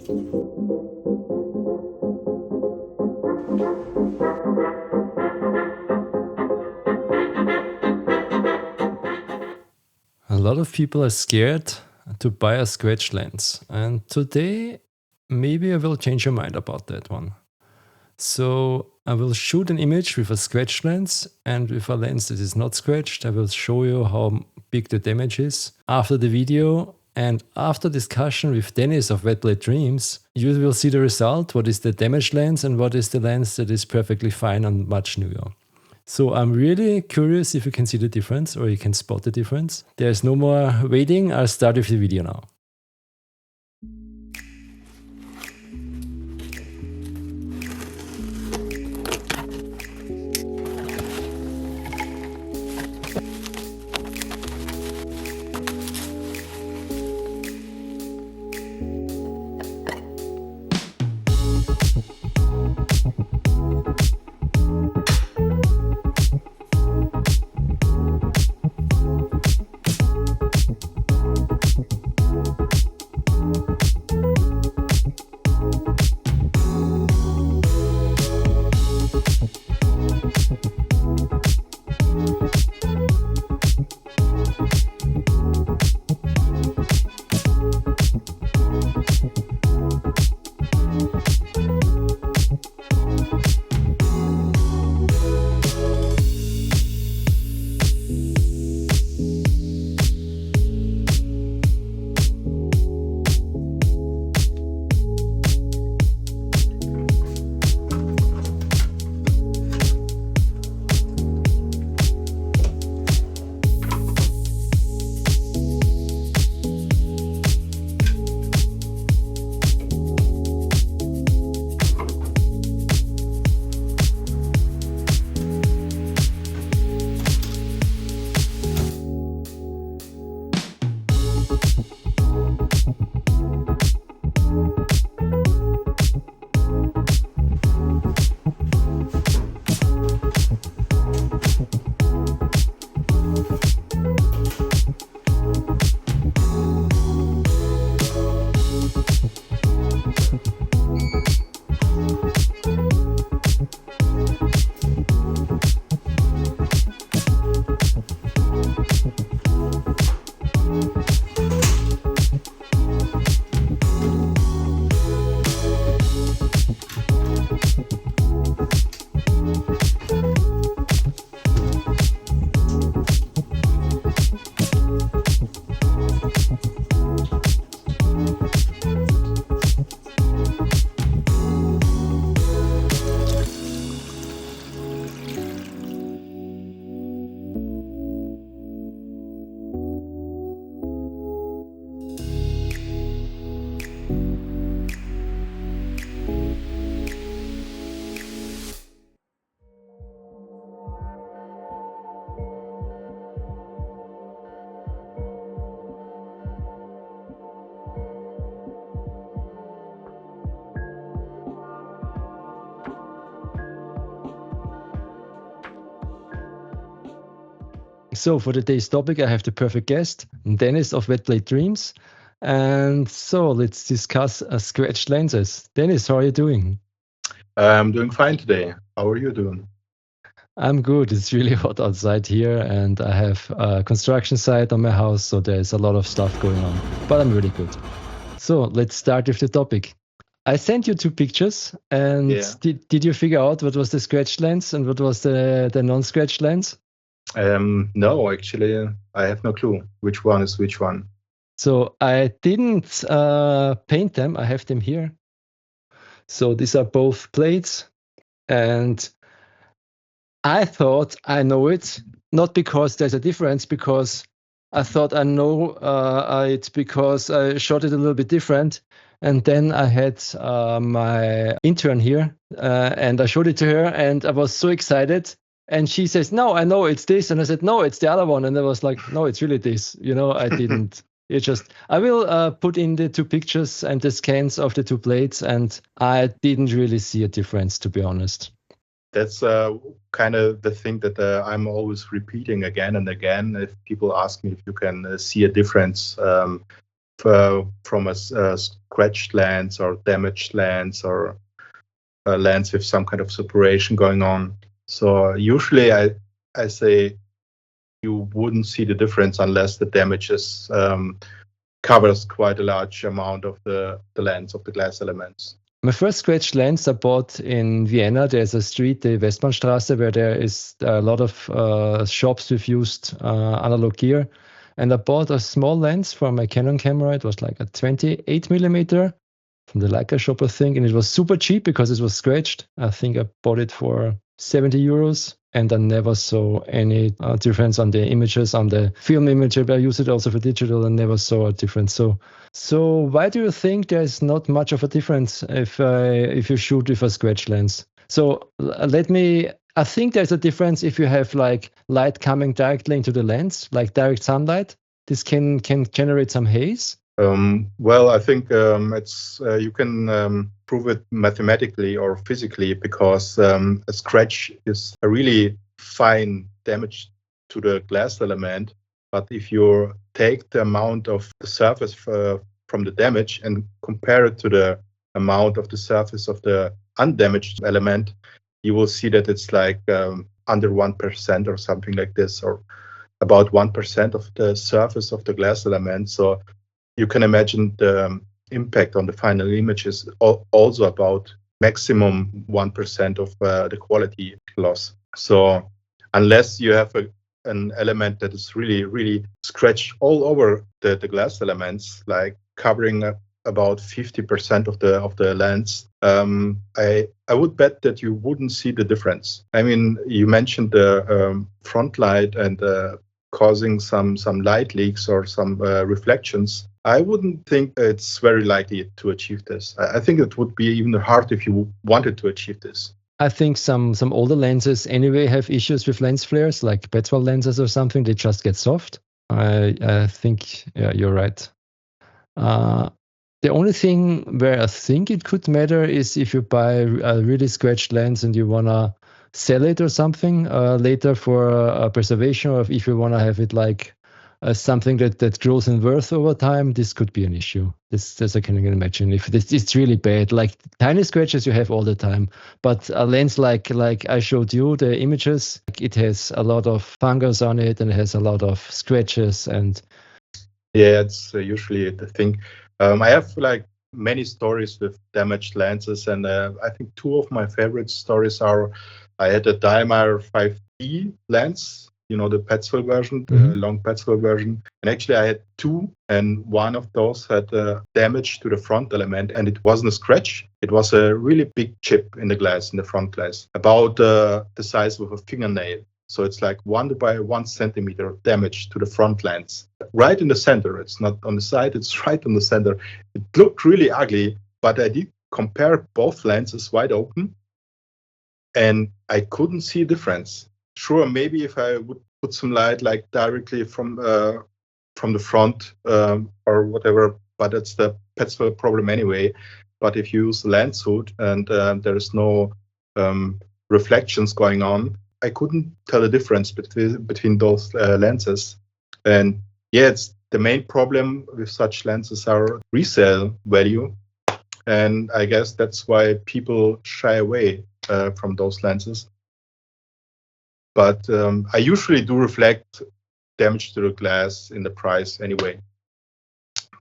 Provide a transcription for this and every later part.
A lot of people are scared to buy a scratch lens, and today maybe I will change your mind about that one. So I will shoot an image with a scratch lens, and with a lens that is not scratched, I will show you how big the damage is. After the video and after discussion with Denis of WetPlate Dreams, you will see the result, what is the damaged lens and what is the lens that is perfectly fine and much newer. So I'm really curious if you can see the difference or you can spot the difference. There's no more waiting, I'll start with the video now. So for today's topic, I have the perfect guest, Denis of WetPlate Dreams. And so let's discuss scratch lenses. Denis, how are you doing? I'm doing fine today. How are you doing? I'm good. It's really hot outside here, and I have a construction site on my house, so there's a lot of stuff going on. But I'm really good. So let's start with the topic. I sent you 2 pictures, and did you figure out what was the scratch lens and what was the non-scratch lens? No, actually, I have no clue which one is which one. So I didn't paint them. I have them here. So these are both plates, and I thought I know it, not because there's a difference, because I thought I know it because I shot it a little bit different. And then I had my intern here, and I showed it to her, and I was so excited. And she says, "No, I know it's this." And I said, "No, it's the other one." And I was like, "No, it's really this." You know, I didn't. It just, I will put in the 2 pictures and the scans of the 2 plates, and I didn't really see a difference, to be honest. That's kind of the thing that I'm always repeating again and again. If people ask me if you can see a difference from a scratched lens or damaged lens or a lens with some kind of separation going on. So usually I say you wouldn't see the difference unless the damage covers quite a large amount of the lens, of the glass elements. My first scratched lens I bought in Vienna. There's a street, the Westbahnstraße, where there is a lot of shops with used analog gear. And I bought a small lens for my Canon camera. It was like a 28mm from the Leica shop, I think. And it was super cheap because it was scratched. I think I bought it for 70 euros. And I never saw any difference on the images, on the film image. I use it also for digital and never saw a difference. So why do you think there's not much of a difference if you shoot with a scratch lens? So I think there's a difference if you have like light coming directly into the lens, like direct sunlight. This can generate some haze. Well, I think it's you can prove it mathematically or physically because a scratch is a really fine damage to the glass element. But if you take the amount of the surface from the damage and compare it to the amount of the surface of the undamaged element, you will see that it's like under 1% or something like this, or about 1% of the surface of the glass element. So you can imagine the impact on the final image is also about maximum 1% of the quality loss. So unless you have an element that is really, really scratched all over the glass elements, like covering about 50% of the lens, I would bet that you wouldn't see the difference. I mean, you mentioned the front light and causing some light leaks or some reflections. I wouldn't think it's very likely to achieve this. I think it would be even hard if you wanted to achieve this. I think some older lenses anyway have issues with lens flares, like petrol lenses or something. They just get soft. I think, yeah, you're right. The only thing where I think it could matter is if you buy a really scratched lens and you want to sell it or something later for a preservation, or if you want to have it like something that grows in worth over time, this could be an issue. This I can imagine. If it's really bad, like tiny scratches you have all the time, but a lens like I showed you the images, it has a lot of fungus on it and it has a lot of scratches. And yeah, it's usually the thing. I have like many stories with damaged lenses, and I think two of my favorite stories are: I had a Daimer 5D lens, you know, the Petzl version, the long Petzl version. And actually I had two, and one of those had damage to the front element, and it wasn't a scratch. It was a really big chip in the glass, in the front glass, about the size of a fingernail. So it's like 1 by 1 centimeter of damage to the front lens. Right in the center. It's not on the side, it's right on the center. It looked really ugly, but I did compare both lenses wide open, and I couldn't see a difference. Sure, maybe if I would put some light like directly from the front or whatever, but it's the Petzl problem anyway. But if you use a lens hood and there is no reflections going on, I couldn't tell the difference between those lenses. And yeah, it's the main problem with such lenses are resale value, and I guess that's why people shy away from those lenses. But I usually do reflect damage to the glass in the price anyway.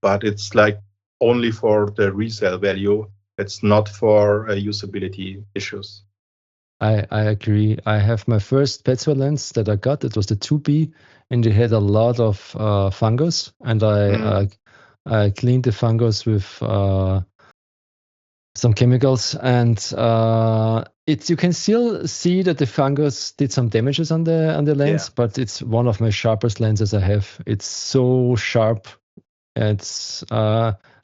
But it's like only for the resale value. It's not for usability issues. I agree. I have my first Petzl lens that I got. It was the 2B, and it had a lot of fungus. And I cleaned the fungus with some chemicals, and you can still see that the fungus did some damages on the lens, but it's one of my sharpest lenses I have. It's so sharp. It's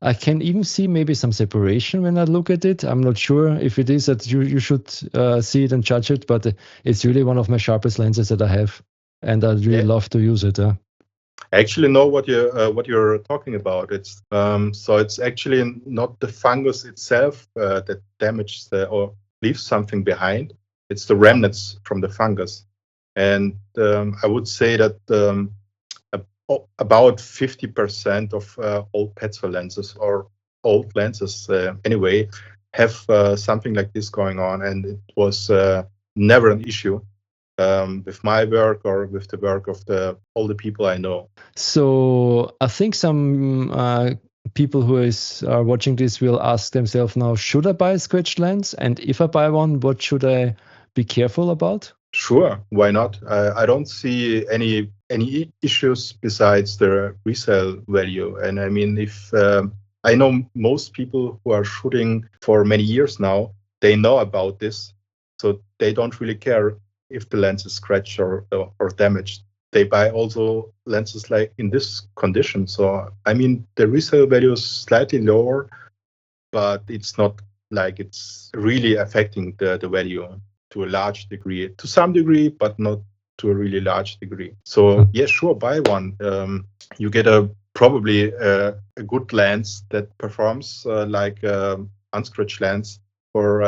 I can even see maybe some separation when I look at it. I'm not sure if it is that you should see it and judge it, but it's really one of my sharpest lenses that I have, and I really love to use it. I actually know what you're talking about. It's so it's actually not the fungus itself that damages or leaves something behind. It's the remnants from the fungus, and I would say that about 50% of all Petzl lenses, or old lenses anyway have something like this going on, and it was never an issue with my work or with the work of all the people I know. So I think some people who are watching this will ask themselves now, should I buy a scratched lens? And if I buy one, what should I be careful about? Sure, why not? I don't see any issues besides the resale value. And I mean, if I know most people who are shooting for many years now, they know about this, so they don't really care if the lens is scratched or damaged. They buy also lenses like in this condition. So I mean, the resale value is slightly lower, but it's not like it's really affecting the value to a large degree, to some degree, but not to a really large degree. So yeah, sure, buy one. You get probably a good lens that performs like unscratched lens for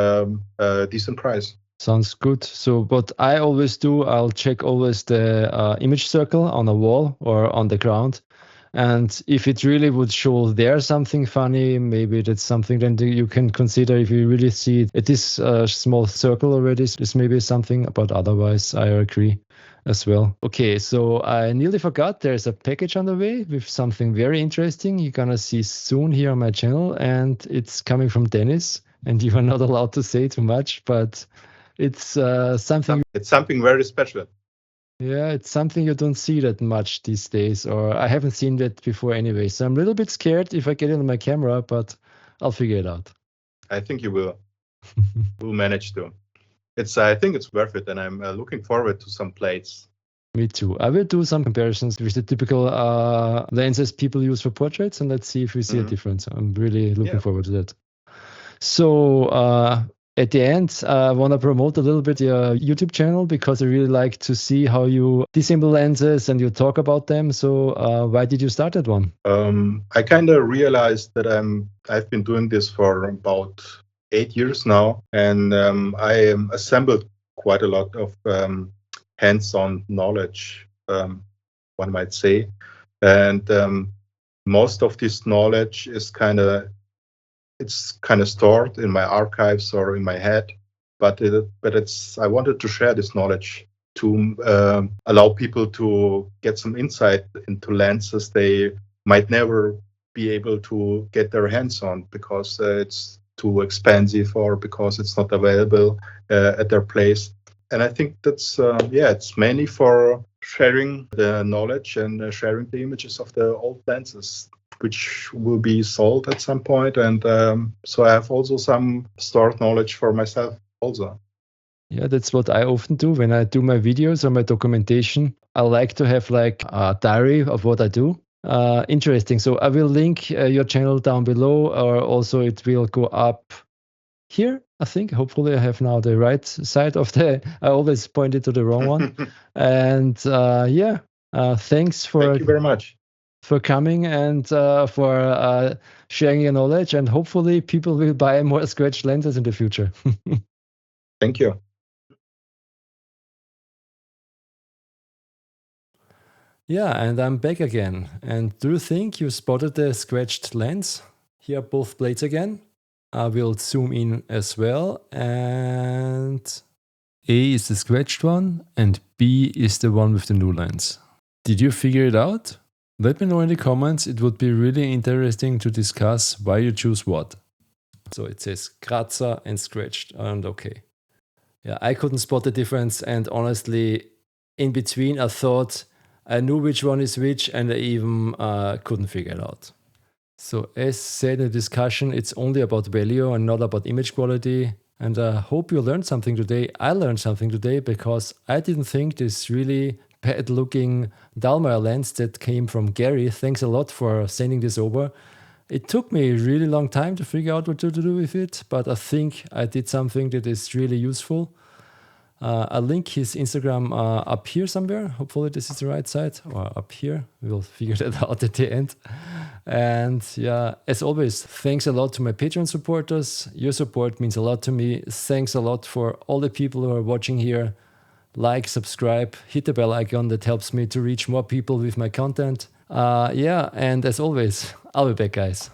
a decent price. Sounds good. So what I always do, I'll check always the image circle on a wall or on the ground. And if it really would show there something funny, maybe that's something then you can consider. If you really see it is a small circle already, this may be something, but otherwise I agree as well. Okay, so I nearly forgot there's a package on the way with something very interesting you're gonna see soon here on my channel, and it's coming from Denis, and you are not allowed to say too much, but it's something. It's something very special. Yeah, it's something you don't see that much these days, or I haven't seen that before anyway. So I'm a little bit scared if I get it on my camera, but I'll figure it out. I think you will. Will manage to. I think it's worth it, and I'm looking forward to some plates. Me too. I will do some comparisons with the typical lenses people use for portraits, and let's see if we see a difference. I'm really looking forward to that. So at the end, I want to promote a little bit your YouTube channel because I really like to see how you disassemble lenses and you talk about them. So why did you start that one? I kind of realized that I've been doing this for about 8 years now, and I assembled quite a lot of hands-on knowledge, one might say. And most of this knowledge is kind of stored in my archives or in my head, but I wanted to share this knowledge to allow people to get some insight into lenses they might never be able to get their hands on because it's too expensive or because it's not available at their place. And I think that's it's mainly for sharing the knowledge and sharing the images of the old lenses, which will be sold at some point. And so I have also some stored knowledge for myself also. Yeah, that's what I often do when I do my videos or my documentation. I like to have like a diary of what I do. Interesting. So I will link your channel down below, or also it will go up here, I think. Hopefully I have now the right side of I always pointed to the wrong one. And thanks Thank you very much for coming and for sharing your knowledge, and hopefully people will buy more scratch lenses in the future. Thank you. Yeah, and I'm back again. And do you think you spotted the scratched lens? Here are both blades again. I will zoom in as well, and A is the scratched one and B is the one with the new lens. Did you figure it out? Let me know in the comments. It would be really interesting to discuss why you choose what. So it says kratzer and scratched, and okay. Yeah, I couldn't spot the difference, and honestly, in between I thought I knew which one is which, and I even couldn't figure it out. So as said in the discussion, it's only about value and not about image quality. And I hope you learned something today. I learned something today because I didn't think this really bad looking Dallmayr lens that came from Gary. Thanks a lot for sending this over. It took me a really long time to figure out what to do with it, but I think I did something that is really useful. I'll link his Instagram up here somewhere. Hopefully this is the right side, or up here. We'll figure that out at the end. And yeah, as always, thanks a lot to my Patreon supporters. Your support means a lot to me. Thanks a lot for all the people who are watching here. Like, subscribe, hit the bell icon. That helps me to reach more people with my content. And as always, I'll be back, guys.